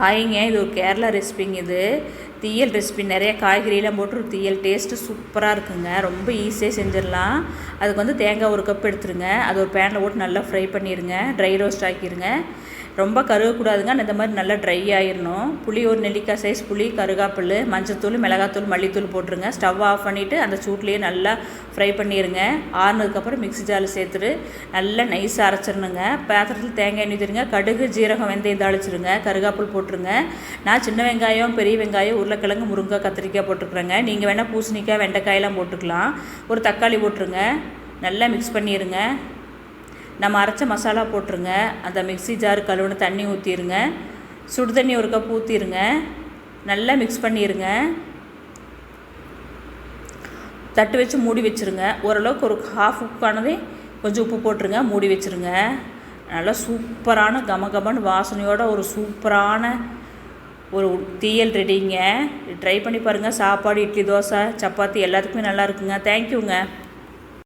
ஹாய்ங்க, இது ஒரு கேரளா ரெசிபிங்க. இது தீயல் ரெசிபி. நிறைய காய்கறியெல்லாம் போட்டு ஒரு தீயல் டேஸ்ட்டு சூப்பராக இருக்குங்க. ரொம்ப ஈஸியாக செஞ்சிடலாம். அதுக்கு தேங்காய் 1 கப் எடுத்துருங்க. அது ஒரு பேனில் போட்டு நல்லா ஃப்ரை பண்ணிடுங்க. ட்ரை ரோஸ்ட் ஆக்கிடுங்க. ரொம்ப கருகக்கூடாதுங்க. இந்த மாதிரி நல்லா ட்ரை ஆகிடணும். புளி ஒரு நெல்லிக்காய் சைஸ் புளி, கருகாப்பில், மஞ்சத்தூள், மிளகாத்தூள், மல்லித்தூள் போட்டுருங்க. ஸ்டவ் ஆஃப் பண்ணிவிட்டு அந்த சூட்லேயே நல்லா ஃப்ரை பண்ணிடுங்க. ஆறுனதுக்கப்புறம் மிக்ஸி ஜாரில் சேர்த்துட்டு நல்லா நைஸாக அரைச்சிடணுங்க. பாத்திரத்தில் தேங்காய் எண்ணெய் ஊற்றிடுங்க. கடுகு, ஜீரகம், வெந்தயம் தாளிச்சிருங்க. கருகாப்பில் போட்டுருங்க. நான் சின்ன வெங்காயம், பெரிய வெங்காயம், உருளைக்கிழங்கு, முருங்காய், கத்திரிக்காய் போட்டுருக்குறேங்க. நீங்கள் வேணால் பூசணிக்காய், வெண்டைக்காயெல்லாம் போட்டுக்கலாம். ஒரு தக்காளி போட்டுருங்க. நல்லா மிக்ஸ் பண்ணிடுங்க. நம்ம அரைச்ச மசாலா போட்டுருங்க. அந்த மிக்ஸி ஜார் கழுவுன தண்ணி ஊற்றிடுங்க. சுடு தண்ணி 1 கப் ஊற்றிடுங்க. நல்லா மிக்ஸ் பண்ணிடுங்க. தட்டு வச்சு மூடி வச்சுருங்க. ஓரளவுக்கு ஒரு ஹாஃப் குக்கானதே கொஞ்சம் உப்பு போட்டுருங்க. மூடி வச்சுருங்க. நல்லா சூப்பரான கமகமன்னு வாசனையோட ஒரு சூப்பரான ஒரு தீயல் ரெடிங்க. ட்ரை பண்ணி பாருங்கள். சாப்பாடு, இட்லி, தோசை, சப்பாத்தி எல்லாத்துக்குமே நல்லா இருக்குங்க. தேங்க்யூங்க.